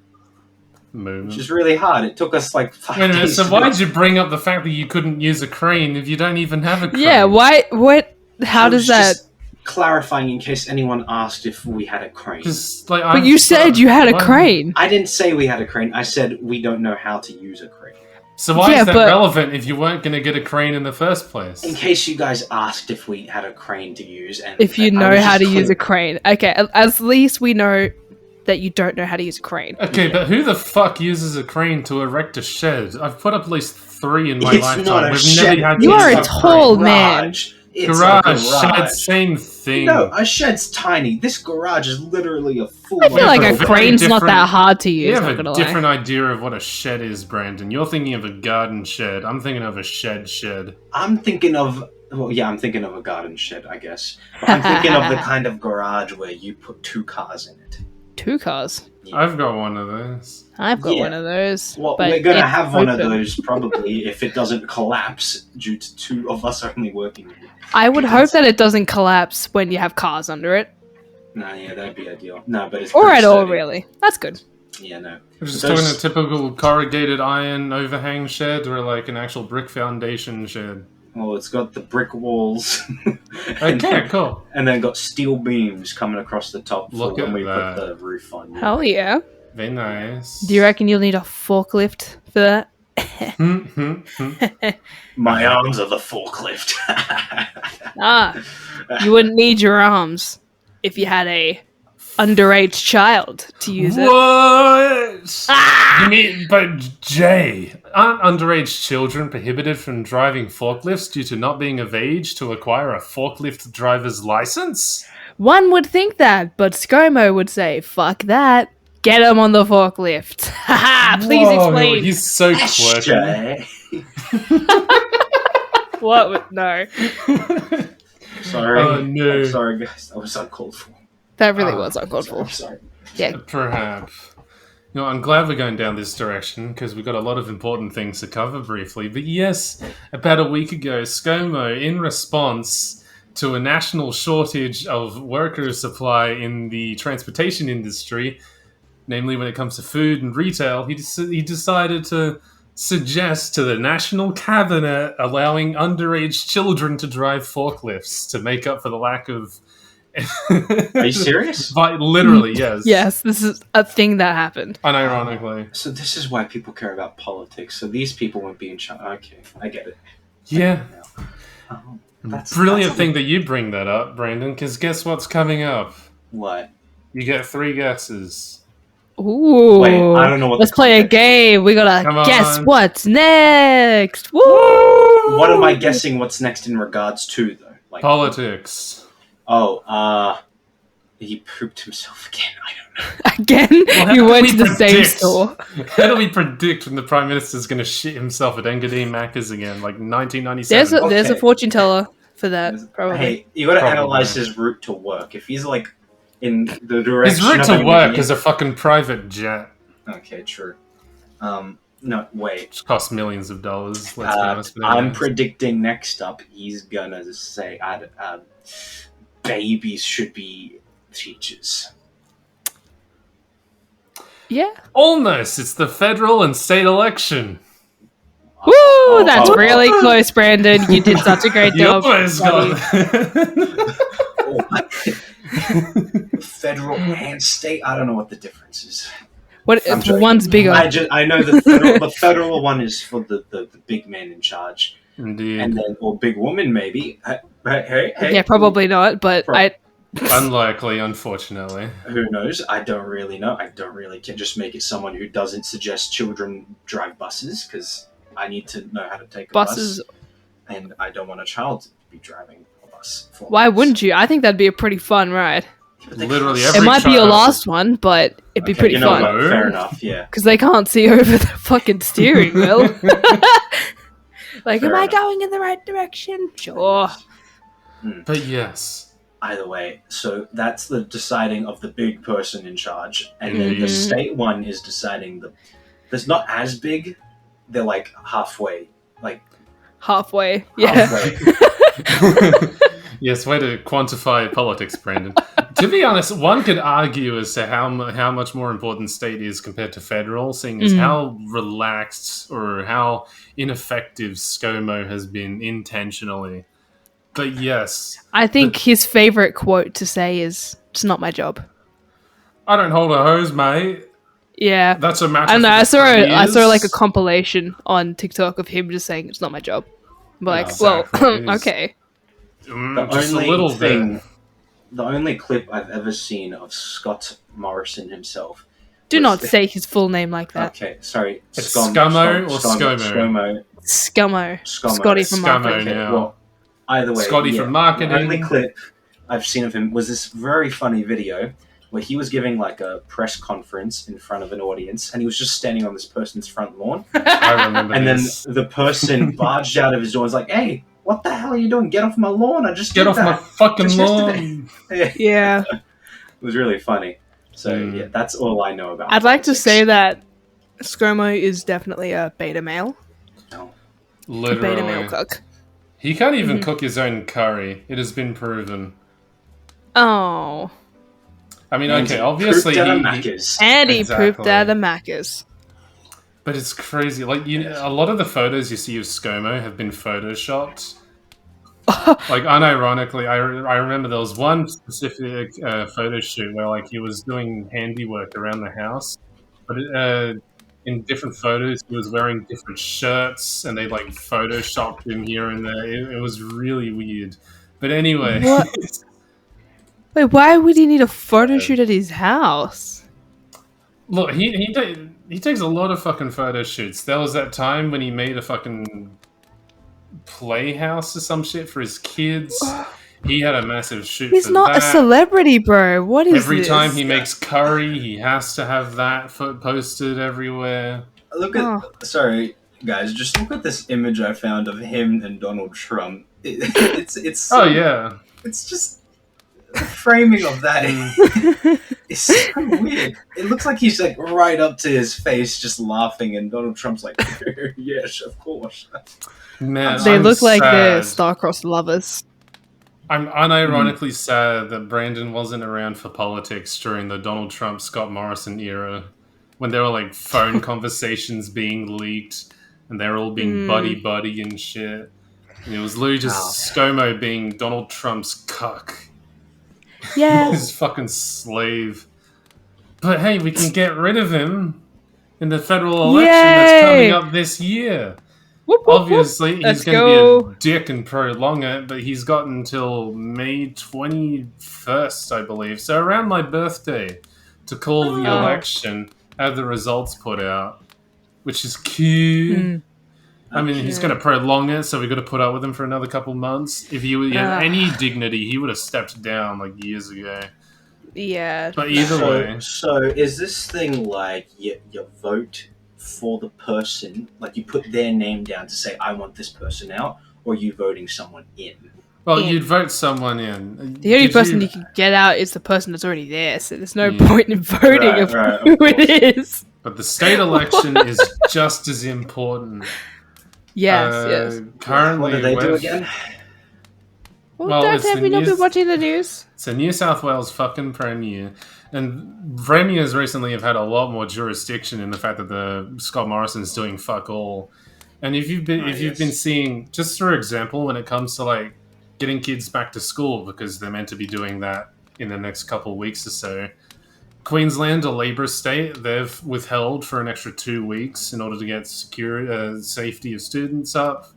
Which is really hard. It took us like 5 days. So why did you bring up the fact that you couldn't use a crane if you don't even have a crane? Yeah, why? What? How does that? Clarifying in case anyone asked if we had a crane. But you said you had a crane. I didn't say we had a crane. I said we don't know how to use a crane. So why is that relevant if you weren't going to get a crane in the first place? In case you guys asked if we had a crane to use. And if you know how to use a crane. Okay, at least we know that you don't know how to use a crane. Okay, but who the fuck uses a crane to erect a shed? I've put up at least 3 in my lifetime. Not a shed. You are a tall man. Garage, shed, same thing. No, a shed's tiny. This garage is literally a full. I feel like a crane's not that hard to use. You have a different idea of what a shed is, Brandon. You're thinking of a garden shed. I'm thinking of a shed. I'm thinking of I'm thinking of a garden shed, I guess. But I'm thinking of the kind of garage where you put 2 cars in it. 2 cars? Yeah. I've got one of those. I've got one of those. Well, we're going to have one of those probably if it doesn't collapse due to 2 of us only working in it. I would hope that it doesn't collapse when you have cars under it. No, yeah, that'd be ideal. No, but it's or at all, really. That's good. Yeah, no. We're just talking a typical corrugated iron overhang shed or like an actual brick foundation shed. Well, it's got the brick walls. Okay, cool. And then got steel beams coming across the top Look when at we that. put the roof on. Hell yeah. Very nice. Do you reckon you'll need a forklift for that? My arms are the forklift. You wouldn't need your arms if you had a underage child to use it. What? You mean, but Jay, aren't underage children prohibited from driving forklifts due to not being of age to acquire a forklift driver's license? One would think that, but ScoMo would say, fuck that. Get him on the forklift. Haha, please explain. He's so quirky. What? No. Sorry. Oh, no. I'm sorry, guys. That was uncalled for. That really was uncalled for. Sorry. Yeah. Perhaps. You know, I'm glad we're going down this direction because we've got a lot of important things to cover briefly. But yes, about a week ago, ScoMo, in response to a national shortage of worker supply in the transportation industry, namely when it comes to food and retail, he decided to suggest to the National Cabinet allowing underage children to drive forklifts to make up for the lack of... Are you serious? Literally, yes. Yes, this is a thing that happened. Unironically. So this is why people care about politics. So these people won't be in charge. Okay, I get it. Yeah. That's Brilliant thing that you bring that up, Brandon, because guess what's coming up? What? You get 3 guesses. Ooh. Wait, I don't know what. Let's play a game. We gotta guess what's next. Woo! What am I guessing? What's next in regards to though? Like politics. Oh, he pooped himself again. I don't know. Again? Well, You went to the same store. How do we predict when the Prime Minister's going to shit himself at Engadine Macca's again, like 1997? There's a fortune teller for that, probably. Hey, you gotta analyze his route to work. If he's like in the direction his route to work is a fucking private jet. Okay, true. No, wait. Which costs millions of dollars. Let's be honest. I'm predicting next up, he's gonna say, babies should be teachers. Yeah. Almost. It's the federal and state election. Woo! That's really close, Brandon. You did such a great job. Federal and state. I don't know what the difference is. What? One's bigger. I know the federal one is for the big man in charge. Indeed. And then, or big woman maybe. Hey. Yeah, probably not. But Unlikely, unfortunately. Who knows? I don't really know. I don't really care. Just make it someone who doesn't suggest children drive buses, because I need to know how to take a Buses. bus, and I don't want a child to be driving a bus. Why wouldn't you? I think that'd be a pretty fun ride. Literally It every might be your child- last one, but it'd be pretty fun. What? Fair enough, yeah. Because they can't see over the fucking steering wheel. Like, am I going in the right direction? Sure. But yes. Either way, so that's the deciding of the big person in charge, and then the state one is deciding that's not as big. They're like halfway, halfway. Yeah. Halfway. Yes, way to quantify politics, Brandon. To be honest, one could argue as to how much more important state is compared to federal, seeing as how relaxed or how ineffective ScoMo has been intentionally. But yes. I think his favorite quote to say is, "It's not my job." I don't hold a hose, mate. Yeah. That's a matter I know. for I saw like a compilation on TikTok of him just saying, "It's not my job." I'm like, Exactly. well, okay. Just a little bit. The only clip I've ever seen of Scott Morrison himself. Do not say his full name like that. Okay, sorry. It's Scummo or ScoMo? Scummo. Scotty from Scummo marketing. now. Well, either way, Scotty from marketing. The only clip I've seen of him was this very funny video where he was giving like a press conference in front of an audience, and he was just standing on this person's front lawn. I remember And this. then the person barged out of his door and was like, "Hey, what the hell are you doing? Get off my lawn! I just Get did off that my fucking just lawn!" yesterday." Yeah. It was really funny. So yeah, that's all I know about. I'd like to politics. say that ScoMo is definitely a beta male. No. A beta male Literally. cook. He can't even cook his own curry. It has been proven. Oh. I mean, And okay, he obviously pooped out of he Macca's. And he Exactly. pooped out of Macca's. but it's crazy. Like, a lot of the photos you see of ScoMo have been photoshopped. Like, unironically, I remember there was one specific photo shoot where, like, he was doing handiwork around the house, but in different photos, he was wearing different shirts, and they, like, photoshopped him here and there. It was really weird. But anyway... What? Wait, why would he need a photo shoot at his house? Look, he takes a lot of fucking photo shoots. There was that time when he made a fucking playhouse or some shit for his kids. He had a massive shoot. He's for not that. a celebrity, bro. What is Every this? time he makes curry, he has to have that posted everywhere. Look at sorry guys, just look at this image I found of him and Donald Trump. It's Oh yeah, it's just the framing of that is so weird. It looks like he's like right up to his face, just laughing, and Donald Trump's like, "Yes, of course." man. They I'm look like they're sad. star-crossed lovers. I'm unironically sad that Brandon wasn't around for politics during the Donald Trump Scott Morrison era, when there were like phone conversations being leaked and they were all being buddy and shit. And it was literally just ScoMo being Donald Trump's cuck. Yeah. His fucking slave. But hey, we can get rid of him in the federal election that's coming up this year. Whoop, whoop, Obviously, whoop. he's Let's going go. to be a dick and prolong it, but he's got until May 21st, I believe. So around my birthday to call the election, have the results put out, which is cute. I mean, he's going to prolong it, so we've got to put up with him for another couple months. If he had any dignity, he would have stepped down like years ago. Yeah. But either way. So is this thing like you vote for the person, like you put their name down to say, I want this person out, or are you voting someone in? Well, you'd vote someone in. The only person you can get out is the person that's already there, so there's no point in voting of who it is. But the state election is just as important. Yes. Currently, What do they do again? Well, it's have the we not been news- watching the news? It's a New South Wales fucking premier. And premiers recently have had a lot more jurisdiction in the fact that the Scott Morrison's doing fuck all. And if you've been seeing, just for example, when it comes to like getting kids back to school, because they're meant to be doing that in the next couple of weeks or so, Queensland, a Labor state, they've withheld for an extra 2 weeks in order to get safety of students up.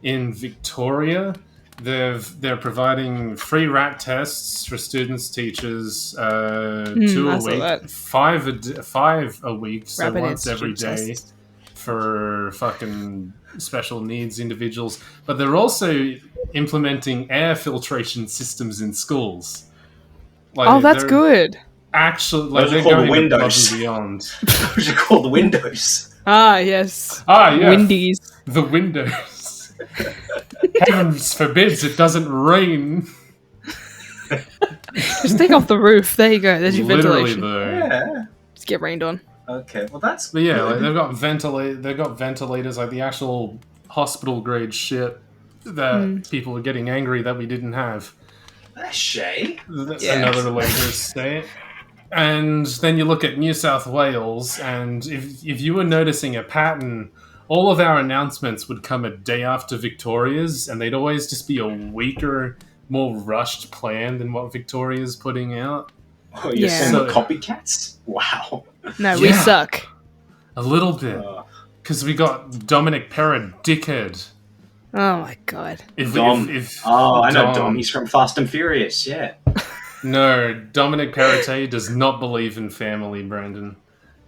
In Victoria, They're providing free rat tests for students, teachers, 2 a week, 5 a week, so Rapid once every day tests. for fucking special needs individuals. But they're also implementing air filtration systems in schools. Like, that's good. Actually, like, they're going above and beyond. Those are called windows. Ah, yes. Yeah. Windies. The windows. Heavens forbids it doesn't rain. Just take off the roof. There you go. There's your Literally, ventilation. though. Yeah. Just get rained on. Okay, well that's. But yeah, like, they've got ventilators, like the actual hospital grade shit that people are getting angry that we didn't have. That's Shay. Another Labour state. And then you look at New South Wales, and if you were noticing a pattern, all of our announcements would come a day after Victoria's, and they'd always just be a weaker, more rushed plan than what Victoria's putting out. Oh, you're saying we're copycats? Wow. No, we suck. A little bit. Because we got Dominic Perrott, dickhead. Oh my god. I know Dom. He's from Fast and Furious, yeah. No, Dominic Perrott does not believe in family, Brandon.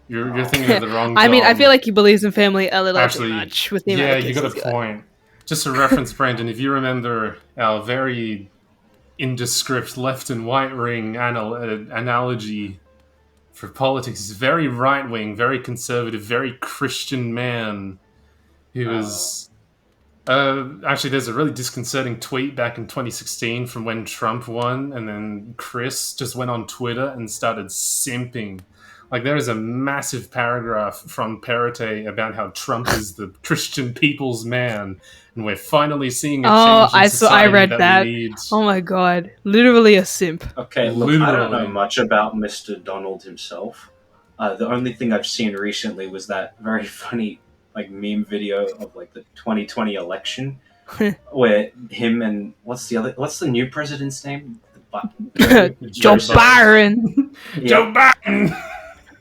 You're thinking of the wrong Dom. I mean, I feel like he believes in family a little too much with the amount of you kids got a point. Just a reference, Brandon, if you remember our very indescript left and white ring analogy for politics, he's very right-wing, very conservative, very Christian man who is... actually, there's a really disconcerting tweet back in 2016 from when Trump won, and then Chris just went on Twitter and started simping. Like, there is a massive paragraph from Perrott about how Trump is the Christian people's man, and we're finally seeing a change in society I read that. We need. Oh my god. Literally a simp. Okay, look, I don't know much about Mr. Donald himself. The only thing I've seen recently was that very funny like meme video of like the 2020 election where him and what's the new president's name? Joe Biden. Joe Biden.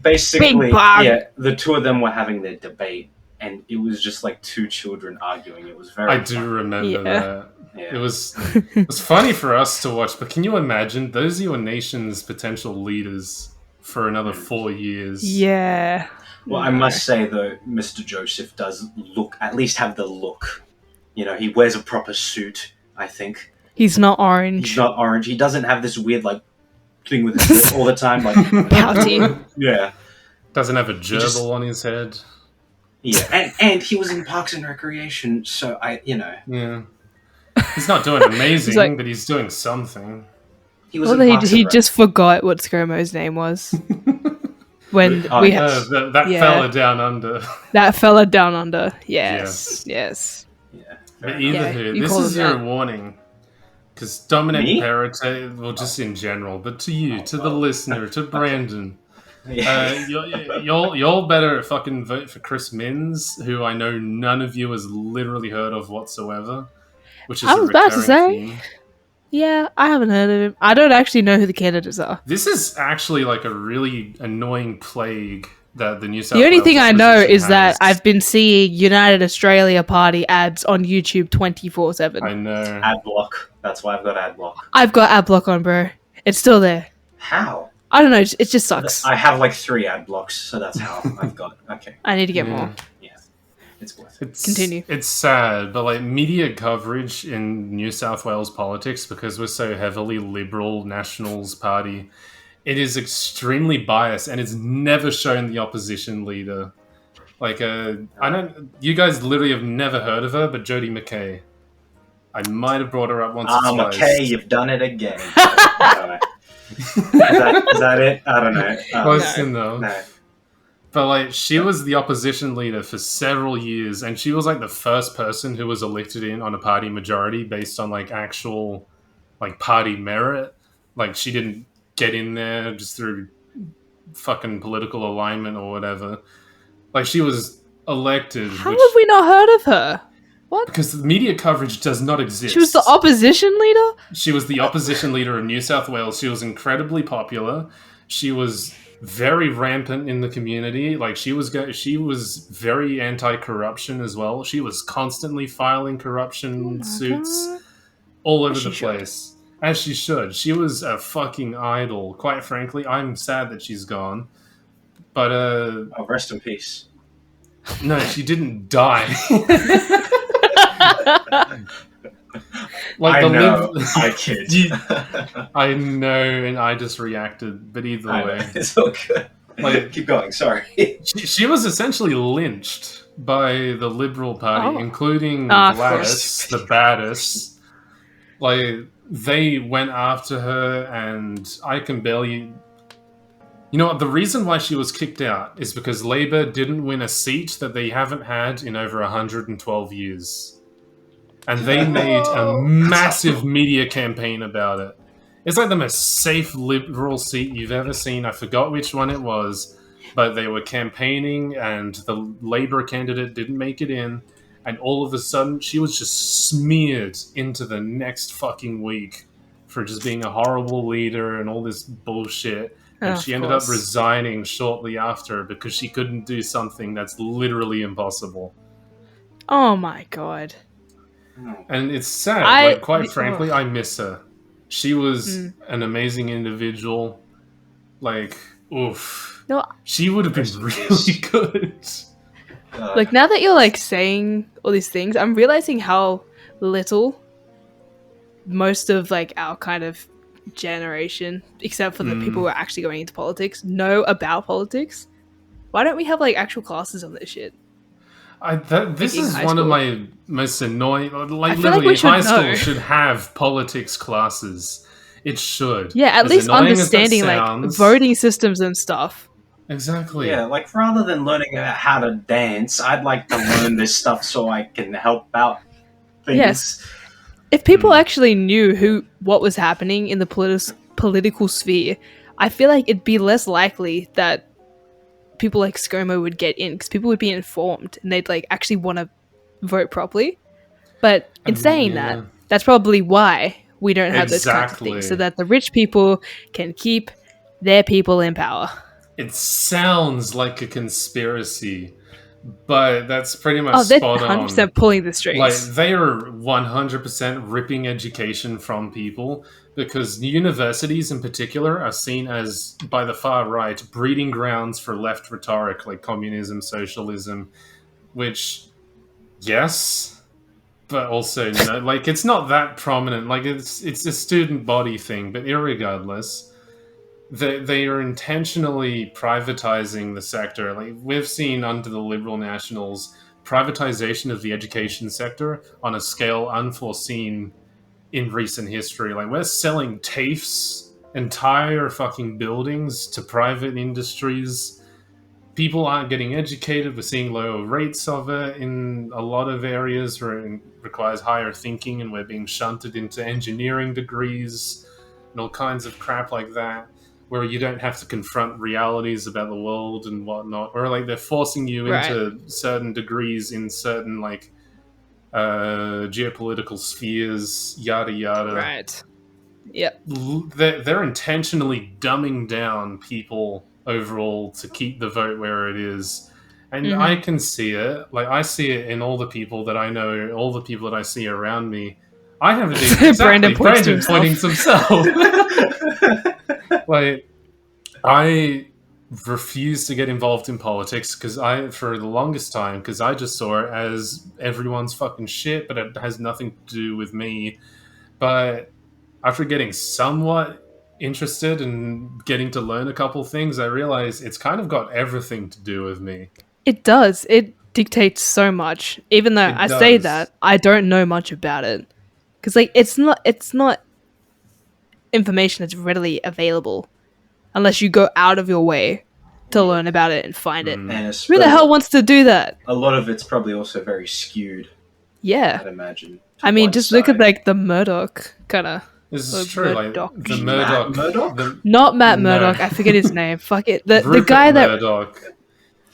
Basically, yeah, the two of them were having their debate, and it was just like two children arguing. It was very. I do remember that. Yeah. It was funny for us to watch, but can you imagine those are your nation's potential leaders for another 4 years? Yeah. Well, I must say though, Mr. Joseph does at least have the look. You know, he wears a proper suit. I think he's not orange. He doesn't have this weird like thing with his lip all the time, like pouty. Yeah. Doesn't have a gerbil on his head. Yeah, and he was in Parks and Recreation, so Yeah. He's not doing amazing, but he's doing something. He just forgot what ScoMo's name was. When we had that fella down under. That fella down under. Yes. Yeah. But this is your warning. Because Dominic Perrott, well, just in general, but to you, to the listener, to Brandon, y'all better fucking vote for Chris Minns, who I know none of you has literally heard of whatsoever. Which is I was about to say. Theme. Yeah, I haven't heard of him. I don't actually know who the candidates are. This is actually like a really annoying plague that the New South The only Wales thing I know is has. that I've been seeing United Australia Party ads on YouTube 24/7. I know. Ad block. That's why I've got ad block. I've got ad block on, bro. It's still there. How? I don't know. It just sucks. I have like 3 ad blocks, so that's how I've got. Okay. I need to get more. Yeah. It's worth it. Continue. It's sad, but like media coverage in New South Wales politics, because we're so heavily Liberal Nationals Party, it is extremely biased, and it's never shown the opposition leader. Like, you guys literally have never heard of her, but Jodie McKay. I might have brought her up once or twice. McKay, you've done it again. I don't know. Is that it? I don't know. Close enough. No. But like, she was the opposition leader for several years, and she was like the first person who was elected in on a party majority based on like actual like party merit. Like, she didn't get in there just through fucking political alignment or whatever. Like, she was elected. How have we not heard of her? What? Because the media coverage does not exist. She was the opposition leader? She was the opposition leader of New South Wales. She was incredibly popular. She was very rampant in the community. Like, she was very anti-corruption as well. She was constantly filing corruption suits. all over the place. As she should. She was a fucking idol. Quite frankly, I'm sad that she's gone. But oh, rest in peace. No, she didn't die. Like I know, I kid. I know, and I just reacted. But either way, it's all good. Like, keep going. Sorry. She was essentially lynched by the Liberal Party, including Gladys, the baddest. Like, they went after her, and I can barely. You know what? The reason why she was kicked out is because Labour didn't win a seat that they haven't had in over 112 years. And they made a massive media campaign about it. It's like the most safe Liberal seat you've ever seen. I forgot which one it was, but they were campaigning and the Labour candidate didn't make it in. And all of a sudden, she was just smeared into the next fucking week for just being a horrible leader and all this bullshit. And she ended up resigning shortly after because she couldn't do something that's literally impossible. Oh my god. And it's sad. Quite frankly, I miss her. She was an amazing individual. Like, oof. No, she would have been really good. Like, now that you're, like, saying all these things, I'm realizing how little most of, like, our kind of generation, except for the people who are actually going into politics, know about politics. Why don't we have, like, actual classes on this shit? This is one of my most annoying. Like, literally, high school should have politics classes. It should. Yeah, at least understanding like voting systems and stuff. Exactly. Yeah, like rather than learning how to dance, I'd like to learn this stuff so I can help out things. Yes. If people actually knew what was happening in the political sphere, I feel like it'd be less likely that people like ScoMo would get in because people would be informed and they'd like actually want to vote properly. But in saying that, that's probably why we don't have those kinds of things, so that the rich people can keep their people in power. It sounds like a conspiracy, but that's pretty much spot on. 100% pulling the strings. Like, they are 100% ripping education from people because universities in particular are seen as, by the far right, breeding grounds for left rhetoric like communism, socialism, which, yes, but also no. Like, it's not that prominent. Like, it's a student body thing, but irregardless, they are intentionally privatizing the sector. Like, we've seen under the Liberal Nationals privatization of the education sector on a scale unforeseen in recent history. Like, we're selling TAFEs, entire fucking buildings, to private industries. People aren't getting educated. We're seeing lower rates of it in a lot of areas where it requires higher thinking, and we're being shunted into engineering degrees and all kinds of crap like that, where you don't have to confront realities about the world and whatnot. Or like they're forcing you into certain degrees in certain like geopolitical spheres, yada yada. Right. Yep. They're intentionally dumbing down people overall to keep the vote where it is. And I can see it. Like, I see it in all the people that I know, all the people that I see around me. I have a Brandon pointing to himself. Like, I refuse to get involved in politics for the longest time, because I just saw it as everyone's fucking shit, but it has nothing to do with me. But after getting somewhat interested and getting to learn a couple things, I realized it's kind of got everything to do with me. It does. It dictates so much. Even though I say that, I don't know much about it. Because like it's not information that's readily available unless you go out of your way to learn about it and find it. Who the hell wants to do that? A lot of it's probably also very skewed. Yeah. I'd imagine. I mean, just look at like the Murdoch kind of. This is true. Like the Murdoch. Not Matt Murdoch. I forget his name. Fuck it. The guy that Murdoch.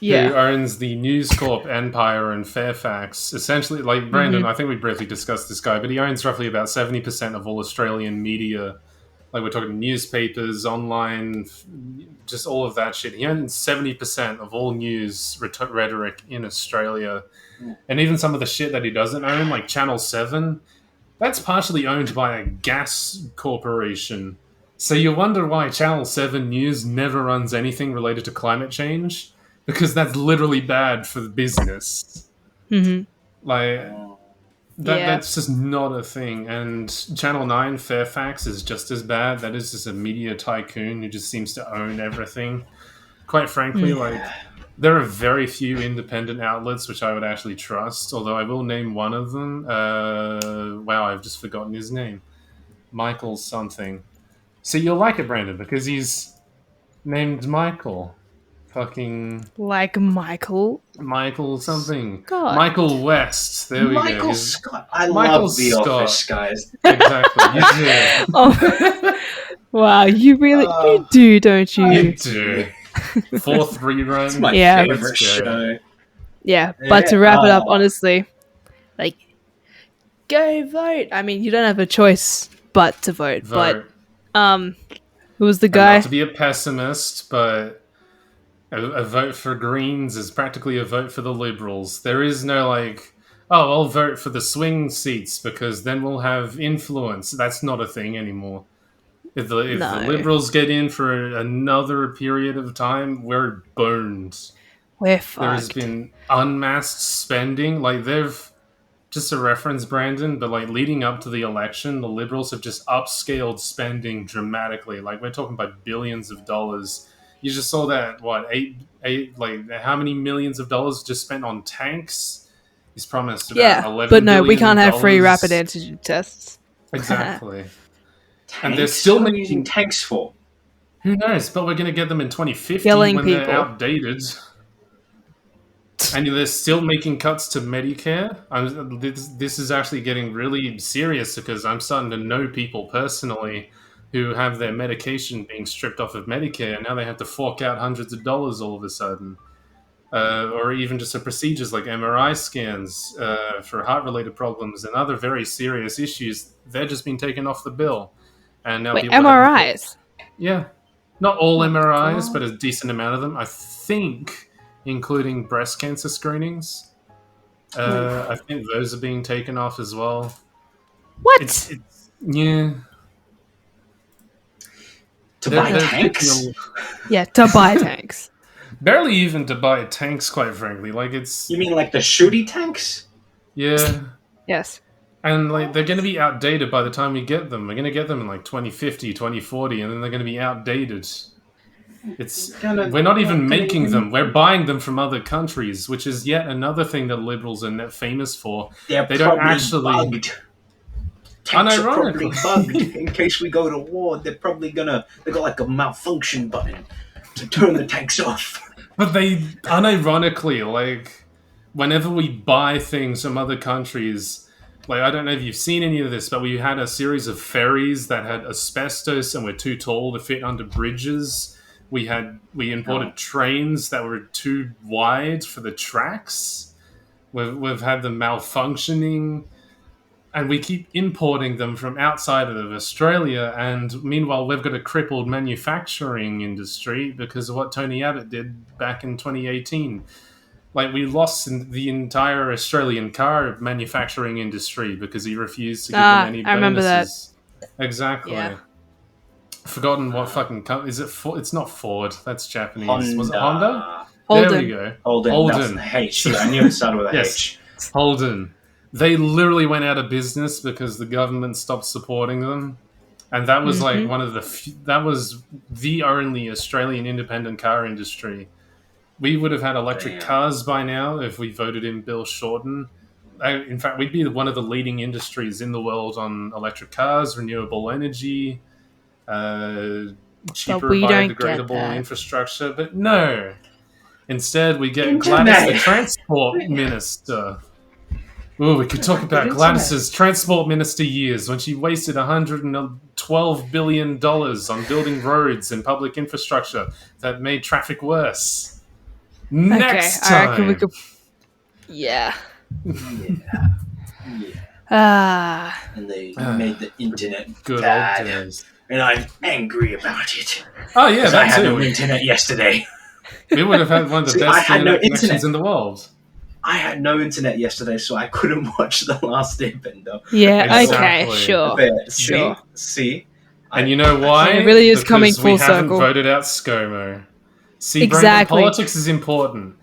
Yeah. Who owns the News Corp empire in Fairfax. Essentially, like Brandon, I think we briefly discussed this guy, but he owns roughly about 70% of all Australian media. Like, we're talking newspapers, online, just all of that shit. He owns 70% of all news rhetoric in Australia. And even some of the shit that he doesn't own, like Channel 7, that's partially owned by a gas corporation. So you wonder why Channel 7 News never runs anything related to climate change? Because that's literally bad for the business. Mm-hmm. Like, Yeah. that's just not a thing. And Channel 9 Fairfax is just as bad. That is just a media tycoon who just seems to own everything. Quite frankly, like, there are very few independent outlets which I would actually trust, although I will name one of them. Wow, I've just forgotten his name. Michael something. So you'll like it, Brandon, because he's named Michael. Fucking... Like Michael something. Scott. Michael West. There we go. Michael Scott. I Michael love The Scott. Office, guys. Exactly. You do. Oh. Wow, you really you do, don't you? You do. Fourth rerun. It's my Yeah. favorite show. Yeah, but to wrap it up, honestly, like, go vote. I mean, you don't have a choice but to vote. Vote. But who was the guy? Not to be a pessimist, but a vote for Greens is practically a vote for the Liberals. There is no like, oh, I'll vote for the swing seats because then we'll have influence. That's not a thing anymore. If the Liberals get in for another period of time, we're boned. We're fucked. There's been unmasked spending. Like, they've, just a reference, Brandon, but like leading up to the election, the Liberals have just upscaled spending dramatically. Like, we're talking about billions of dollars. You just saw that, what, eight like, how many millions of dollars just spent on tanks? He's promised about $11 but no, we billion. can't have free rapid antigen tests. Exactly. Tanks? And they're still what are making... you using tanks for? Who knows? But we're going to get them in 2050 Killing when people. they're outdated. And they're still making cuts to Medicare. This is actually getting really serious because I'm starting to know people personally who have their medication being stripped off of Medicare, and now they have to fork out hundreds of dollars all of a sudden. Or even just for procedures like MRI scans for heart-related problems and other very serious issues, they're just being taken off the bill. And now Wait, people MRIs? Yeah. Not all MRIs, God. but a decent amount of them. I think, including breast cancer screenings. I think those are being taken off as well. What? Yeah. To buy tanks? Yeah, to buy tanks. Barely even to buy tanks, quite frankly. Like, it's... You mean like the shooty tanks? Yeah. Yes. And like, they're going to be outdated by the time we get them. We're going to get them in like 2050, 2040, and then they're going to be outdated. We're not even making them. We're buying them from other countries, which is yet another thing that Liberals are famous for. They don't actually... bugged. Tanks are probably bugged. In case we go to war, they're probably gonna... They got like a malfunction button to turn the tanks off. But they, unironically, like, whenever we buy things from other countries... Like, I don't know if you've seen any of this, but we had a series of ferries that had asbestos and were too tall to fit under bridges. We imported trains that were too wide for the tracks. We've had them malfunctioning, and we keep importing them from outside of Australia. And meanwhile, we've got a crippled manufacturing industry because of what Tony Abbott did back in 2018. Like, we lost the entire Australian car manufacturing industry because he refused to give them any bonuses. I remember that. Exactly. Yeah. Forgotten what fucking is it? It's not Ford. That's Japanese. Honda. Was it Honda? Holden. There we go. Holden. That's the H. Yeah, I knew it started with a Yes. H. Holden. They literally went out of business because the government stopped supporting them, and that was like one of that was the only Australian independent car industry. We would have had electric cars by now if we voted in Bill Shorten. In fact, we'd be one of the leading industries in the world on electric cars, renewable energy, cheaper biodegradable infrastructure. But no. Instead, we get Gladys, the transport minister. Oh, we could talk about Gladys's transport minister years when she wasted $112 billion on building roads and public infrastructure that made traffic worse. Next time. I reckon we could... Yeah. And they made the internet good bad. Old days. And I'm angry about it. Oh yeah, I had no internet yesterday. We would have had one of the best internet connections in the world. I had no internet yesterday, so I couldn't watch The Last Airbender. Yeah, Exactly. okay, sure. But Sure. And you know why? It really is coming Because we full haven't circle. voted out ScoMo. See, Brandon, Exactly. politics is important.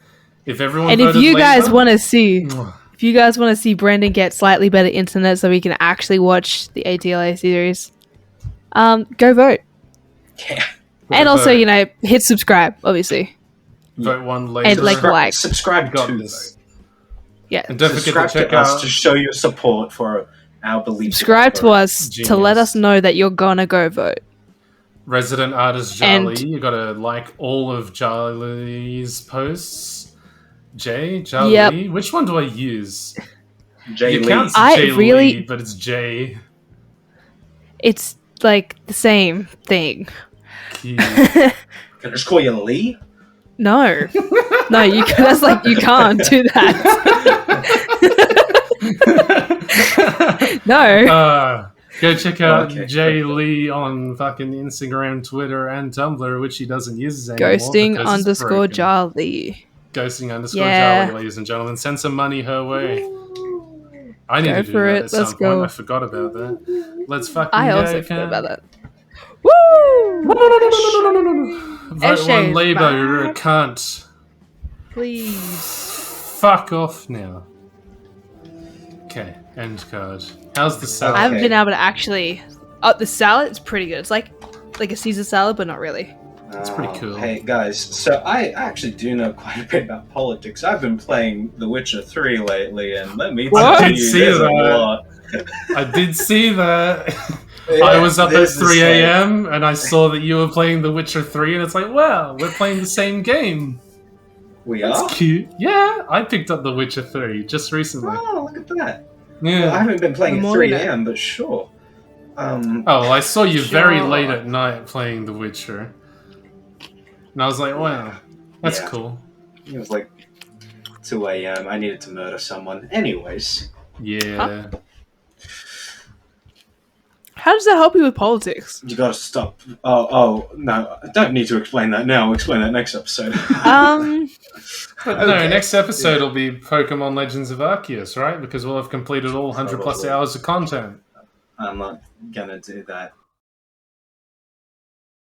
If everyone And voted if you Labour, guys want to see Brandon get slightly better internet so we can actually watch the ATLA series, go vote. Yeah. And also, hit subscribe, obviously. vote one Labour. And like. Subscribe got to this. Yeah. And don't forget subscribe to check to us out to show your support for our beliefs. Subscribe to us Genius. to let us know that you're gonna go vote. Resident Artist And- Jali. You gotta like all of Jali's posts. Jali? Yep. Which one do I use? Jay The Lee. account's I J really- Lee, but it's J. It's like the same thing. Can I just call you Lee? No, you can't do that. No. Go check out Okay. Jay Lee on fucking Instagram, Twitter, and Tumblr, which he doesn't use anymore. Ghosting because it's _Jali. broken. Ghosting Yeah. Jali, ladies and gentlemen. Send some money her way. I need Go to do for that it. at some Let's point. go. I forgot about that. Let's fucking I go. also forgot about that. Woo! Vote Eshe one is Labour, you're a back. cunt. Please. Fuck off now. Okay, end card. How's the salad? I haven't been able to actually. Oh, the salad is pretty good. It's like a Caesar salad, but not really. That's pretty cool. Hey guys, so I actually do know quite a bit about politics. I've been playing The Witcher 3 lately, and let me What? tell I you, did see there's a that. lot. I did see that. Yeah, I was up at this is 3 a.m. and I saw that you were playing The Witcher 3, and it's like, wow, we're playing the same game. We That's are? cute. Yeah, I picked up The Witcher 3 just recently. Oh, look at that. Yeah. Well, I haven't been playing I'm at on 3 it. a.m., but sure. Oh, well, I saw you very Sure. late at night playing The Witcher. And I was like, wow, that's Yeah. cool. It was like 2 a.m. I needed to murder someone. Anyways. Yeah. How does that help you with politics? You gotta stop. Oh, no. I don't need to explain that now. I'll explain that next episode. But no, next episode will be Pokemon Legends of Arceus, right? Because we'll have completed all 100 plus Probably. hours of content. I'm not gonna do that.